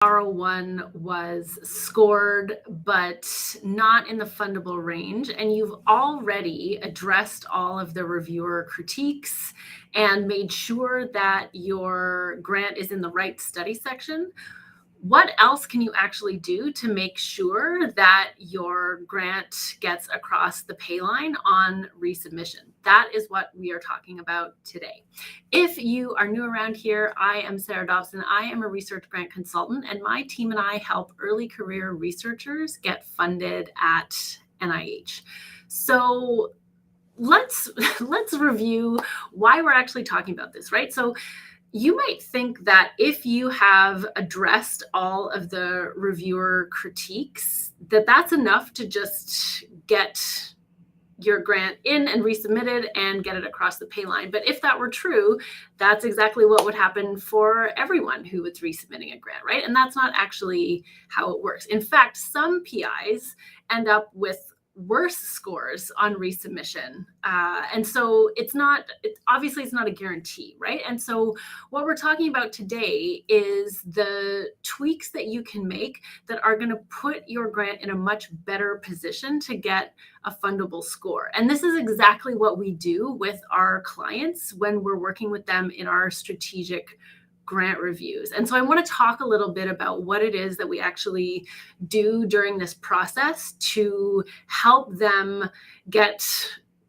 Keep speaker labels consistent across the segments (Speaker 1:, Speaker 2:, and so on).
Speaker 1: R01 was scored, but not in the fundable range. And you've already addressed all of the reviewer critiques and made sure that your grant is in the right study section. What else can you actually do to make sure that your grant gets across the pay line on resubmission? That is what we are talking about today. If you are new around here, I am Sarah Dobson. I am a research grant consultant, and my team and I help early career researchers get funded at NIH. So let's review why we're actually talking about this, right? So you might think that if you have addressed all of the reviewer critiques, that's enough to just get your grant in and resubmitted and get it across the pay line. But if that were true, that's exactly what would happen for everyone who was resubmitting a grant, right? And that's not actually how it works. In fact, some PIs end up with worse scores on resubmission. And so obviously it's not a guarantee, right? And so what we're talking about today is the tweaks that you can make that are going to put your grant in a much better position to get a fundable score. And this is exactly what we do with our clients when we're working with them in our strategic grant reviews. And so I want to talk a little bit about what it is that we actually do during this process to help them get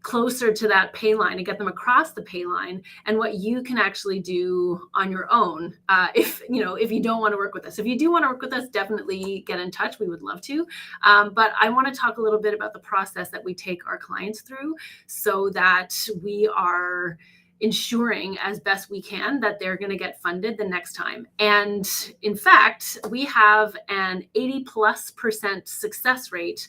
Speaker 1: closer to that pay line and get them across the pay line, and what you can actually do on your own if you don't want to work with us. If you do want to work with us, definitely get in touch. We would love to. But I want to talk a little bit about the process that we take our clients through so that we are ensuring as best we can that they're going to get funded the next time. And in fact, we have an 80+% success rate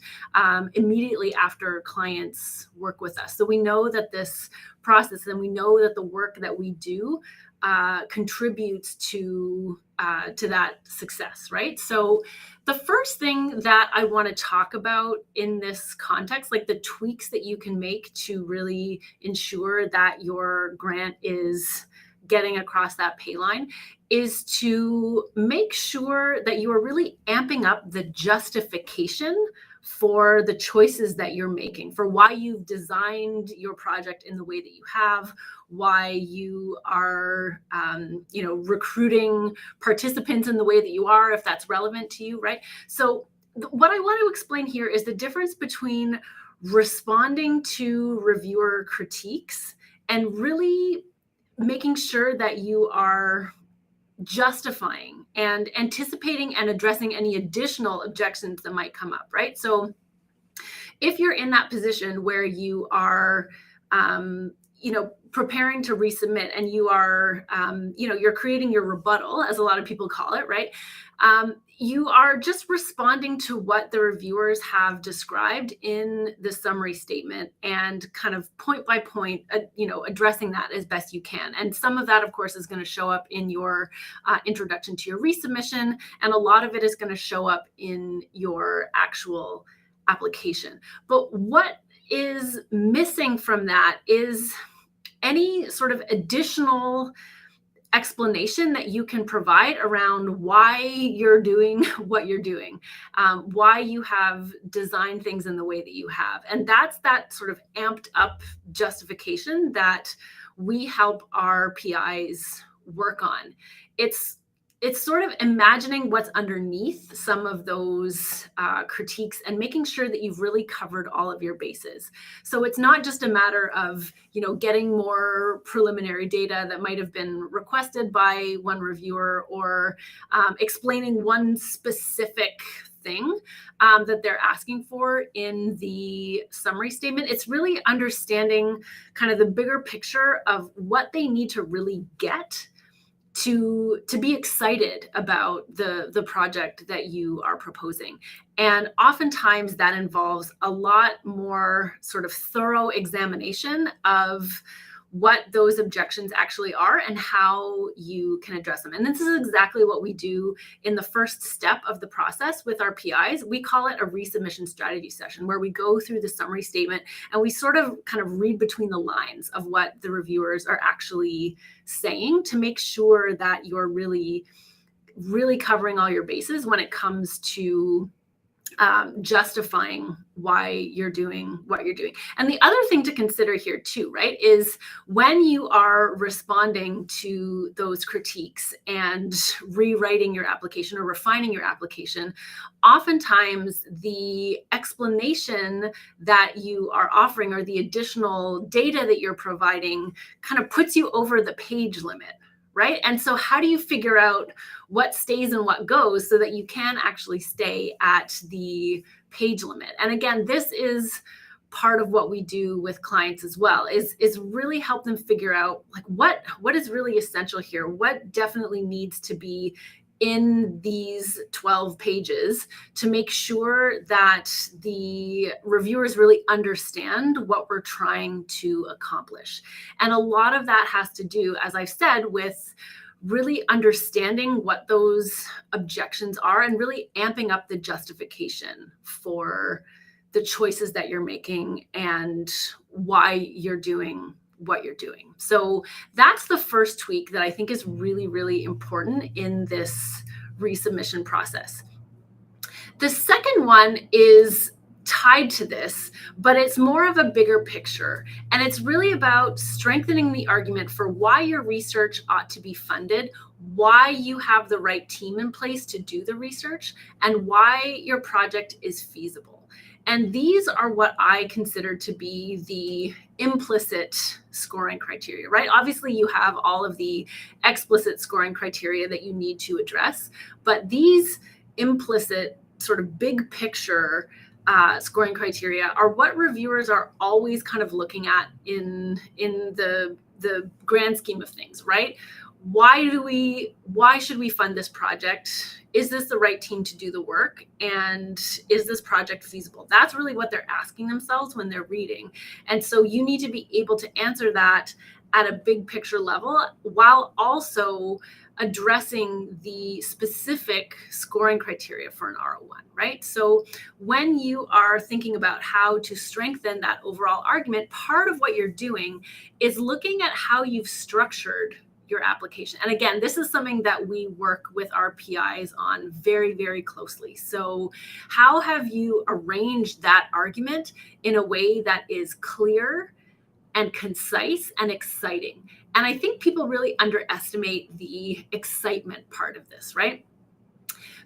Speaker 1: immediately after clients work with us. So we know that this process, and we know that the work that we do contributes to that success, right? So the first thing that I want to talk about in this context, like the tweaks that you can make to really ensure that your grant is getting across that pay line, is to make sure that you are really amping up the justification for the choices that you're making, for why you've designed your project in the way that you have, why you are recruiting participants in the way that you are, if that's relevant to you, right? So what I want to explain here is the difference between responding to reviewer critiques and really making sure that you are justifying and anticipating and addressing any additional objections that might come up, right? So if you're in that position where you are, preparing to resubmit, and you are, you're creating your rebuttal, as a lot of people call it, right? You are just responding to what the reviewers have described in the summary statement and kind of point by point, addressing that as best you can. And some of that, of course, is going to show up in your introduction to your resubmission, and a lot of it is going to show up in your actual application. But what is missing from that is any sort of additional explanation that you can provide around why you're doing what you're doing, why you have designed things in the way that you have. And that's that sort of amped up justification that we help our PIs work on. It's sort of imagining what's underneath some of those critiques and making sure that you've really covered all of your bases. So it's not just a matter of, getting more preliminary data that might have been requested by one reviewer, or explaining one specific thing that they're asking for in the summary statement. It's really understanding kind of the bigger picture of what they need to really get to be excited about the project that you are proposing. And oftentimes that involves a lot more sort of thorough examination of what those objections actually are and how you can address them. And this is exactly what we do in the first step of the process with our PIs. We call it a resubmission strategy session, where we go through the summary statement and we sort of kind of read between the lines of what the reviewers are actually saying to make sure that you're really really covering all your bases when it comes to justifying why you're doing what you're doing. And the other thing to consider here too, right, is when you are responding to those critiques and rewriting your application or refining your application, oftentimes the explanation that you are offering or the additional data that you're providing kind of puts you over the page limit. Right. And so how do you figure out what stays and what goes so that you can actually stay at the page limit? And again, this is part of what we do with clients as well, is really help them figure out like what is really essential here, what definitely needs to be in these 12 pages to make sure that the reviewers really understand what we're trying to accomplish. And a lot of that has to do, as I've said, with really understanding what those objections are and really amping up the justification for the choices that you're making and why you're doing what you're doing. So that's the first tweak that I think is really, really important in this resubmission process. The second one is tied to this, but it's more of a bigger picture. And it's really about strengthening the argument for why your research ought to be funded, why you have the right team in place to do the research, and why your project is feasible. And these are what I consider to be the implicit scoring criteria, right? Obviously, you have all of the explicit scoring criteria that you need to address, but these implicit sort of big picture scoring criteria are what reviewers are always kind of looking at in the grand scheme of things, right? Why should we fund this project? Is this the right team to do the work? And is this project feasible? That's really what they're asking themselves when they're reading. And so you need to be able to answer that at a big picture level while also addressing the specific scoring criteria for an R01, right? So when you are thinking about how to strengthen that overall argument, part of what you're doing is looking at how you've structured your application. And again, this is something that we work with our PIs on very, very closely. So how have you arranged that argument in a way that is clear and concise and exciting? And I think people really underestimate the excitement part of this, right?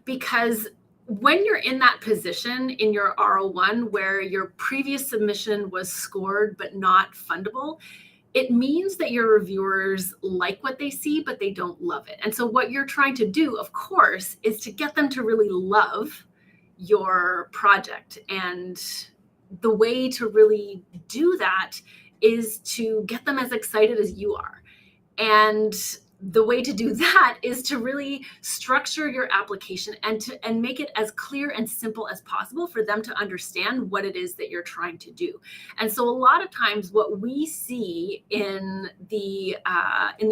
Speaker 1: Because when you're in that position in your R01 where your previous submission was scored but not fundable, it means that your reviewers like what they see, but they don't love it. And so what you're trying to do, of course, is to get them to really love your project. And the way to really do that is to get them as excited as you are. And the way to do that is to really structure your application and make it as clear and simple as possible for them to understand what it is that you're trying to do. And so a lot of times what we see in the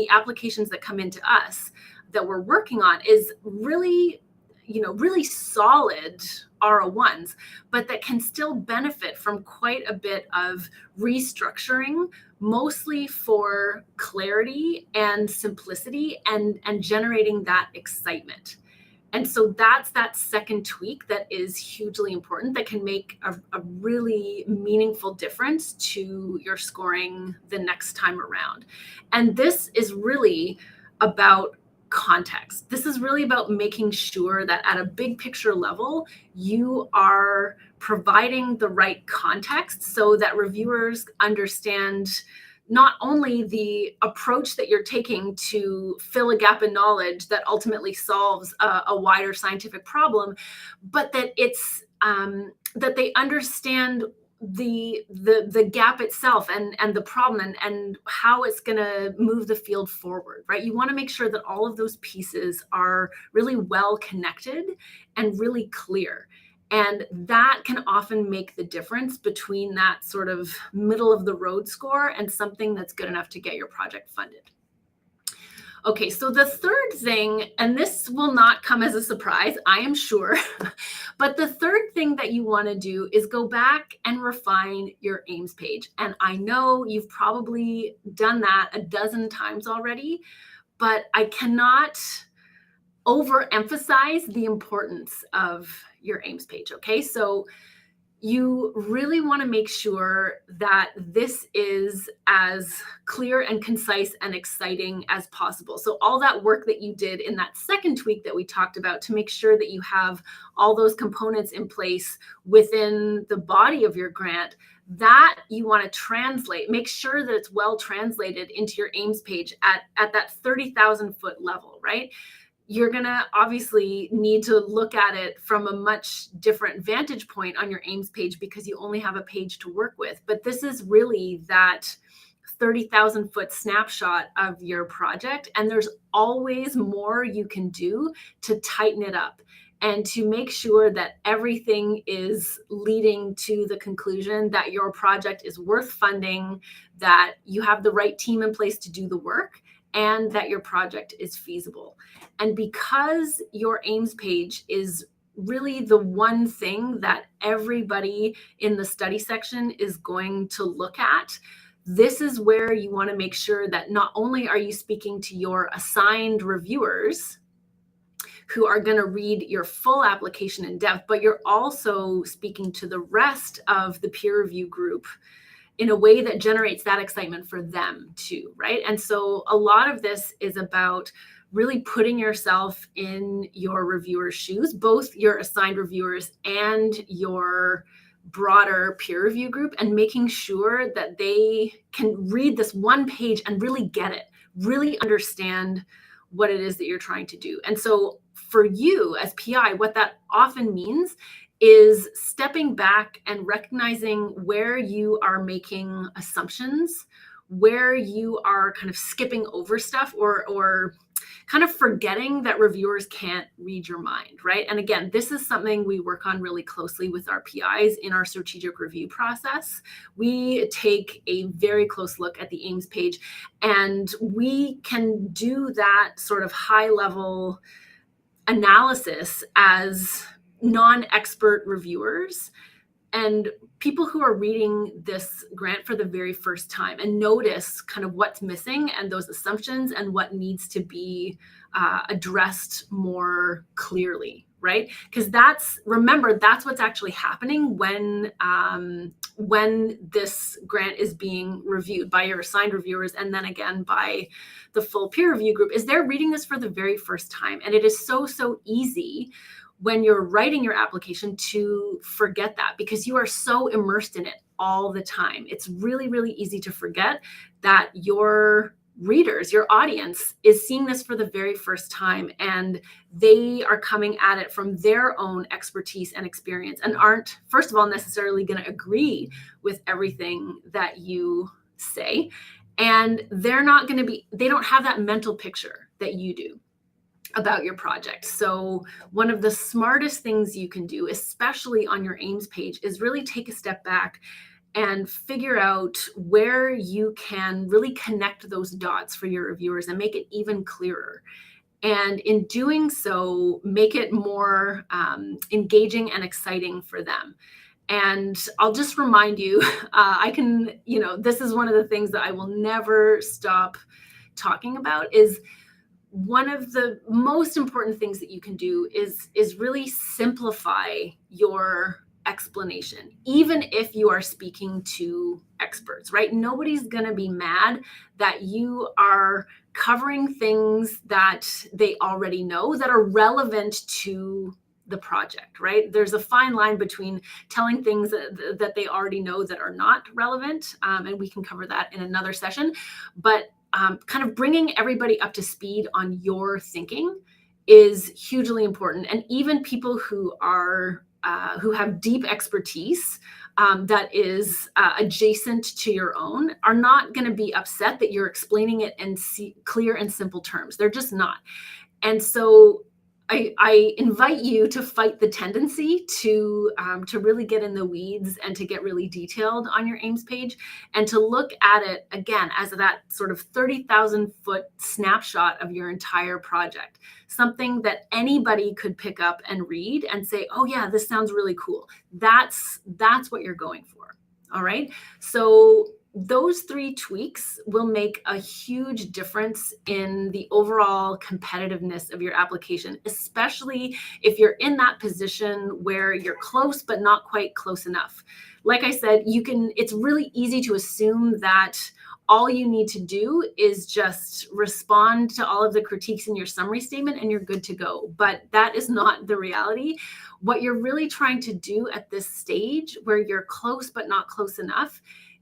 Speaker 1: applications that come into us that we're working on is really solid R01s, but that can still benefit from quite a bit of restructuring, mostly for clarity and simplicity and generating that excitement. And so that's that second tweak that is hugely important, that can make a really meaningful difference to your scoring the next time around. And this is really about context. This is really about making sure that at a big picture level, you are providing the right context so that reviewers understand not only the approach that you're taking to fill a gap in knowledge that ultimately solves a wider scientific problem, but that it's that they understand the gap itself and the problem and how it's going to move the field forward, right? You want to make sure that all of those pieces are really well connected and really clear. And that can often make the difference between that sort of middle of the road score and something that's good enough to get your project funded. Okay, so the third thing, and this will not come as a surprise, I am sure, but the third thing that you want to do is go back and refine your aims page. And I know you've probably done that a dozen times already, but I cannot overemphasize the importance of your aims page. Okay, so you really want to make sure that this is as clear and concise and exciting as possible. So all that work that you did in that second tweak that we talked about to make sure that you have all those components in place within the body of your grant, that you want to translate, make sure that it's well translated into your aims page at that 30,000 foot level, right? You're going to obviously need to look at it from a much different vantage point on your aims page because you only have a page to work with. But this is really that 30,000 foot snapshot of your project. And there's always more you can do to tighten it up and to make sure that everything is leading to the conclusion that your project is worth funding, that you have the right team in place to do the work, and that your project is feasible. And because your aims page is really the one thing that everybody in the study section is going to look at, this is where you want to make sure that not only are you speaking to your assigned reviewers who are going to read your full application in depth, but you're also speaking to the rest of the peer review group in a way that generates that excitement for them too, right? And so a lot of this is about really putting yourself in your reviewer's shoes, both your assigned reviewers and your broader peer review group, and making sure that they can read this one page and really get it, really understand what it is that you're trying to do. And so for you as PI, what that often means is stepping back and recognizing where you are making assumptions, where you are kind of skipping over stuff or kind of forgetting that reviewers can't read your mind, right? And again, this is something we work on really closely with our PIs in our strategic review process. We take a very close look at the aims page, and we can do that sort of high level analysis as non-expert reviewers and people who are reading this grant for the very first time, and notice kind of what's missing and those assumptions and what needs to be addressed more clearly, right? Because remember, that's what's actually happening when this grant is being reviewed by your assigned reviewers and then again by the full peer review group, is they're reading this for the very first time. And it is so easy when you're writing your application to forget that because you are so immersed in it all the time. It's really easy to forget that your readers, your audience, is seeing this for the very first time, and they are coming at it from their own expertise and experience and aren't, first of all, necessarily going to agree with everything that you say. And they don't have that mental picture that you do about your project. So one of the smartest things you can do, especially on your aims page, is really take a step back and figure out where you can really connect those dots for your reviewers and make it even clearer. And in doing so, make it more engaging and exciting for them. And I'll just remind you, this is one of the things that I will never stop talking about, is one of the most important things that you can do is really simplify your explanation, even if you are speaking to experts, right? Nobody's going to be mad that you are covering things that they already know that are relevant to the project, right? There's a fine line between telling things that they already know that are not relevant, and we can cover that in another session. But kind of bringing everybody up to speed on your thinking is hugely important. And even people who have deep expertise that is adjacent to your own are not going to be upset that you're explaining it in clear and simple terms. They're just not. And so I invite you to fight the tendency to really get in the weeds and to get really detailed on your aims page, and to look at it again as that sort of 30,000 foot snapshot of your entire project, something that anybody could pick up and read and say, oh yeah, this sounds really cool. That's what you're going for. All right. So those 3 tweaks will make a huge difference in the overall competitiveness of your application, especially if you're in that position where you're close but not quite close enough. Like I said, it's really easy to assume that all you need to do is just respond to all of the critiques in your summary statement and you're good to go. But that is not the reality. What you're really trying to do at this stage, where you're close but not close enough,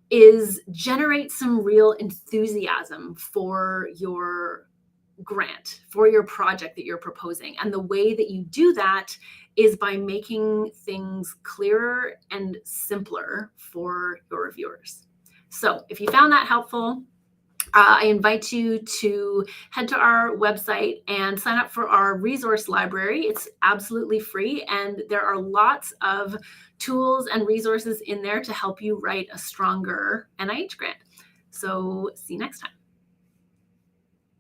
Speaker 1: is generate some real enthusiasm for your grant, for your project that you're proposing. And the way that you do that is by making things clearer and simpler for your reviewers. So if you found that helpful, I invite you to head to our website and sign up for our resource library. It's absolutely free, and there are lots of tools and resources in there to help you write a stronger NIH grant. So see you next time.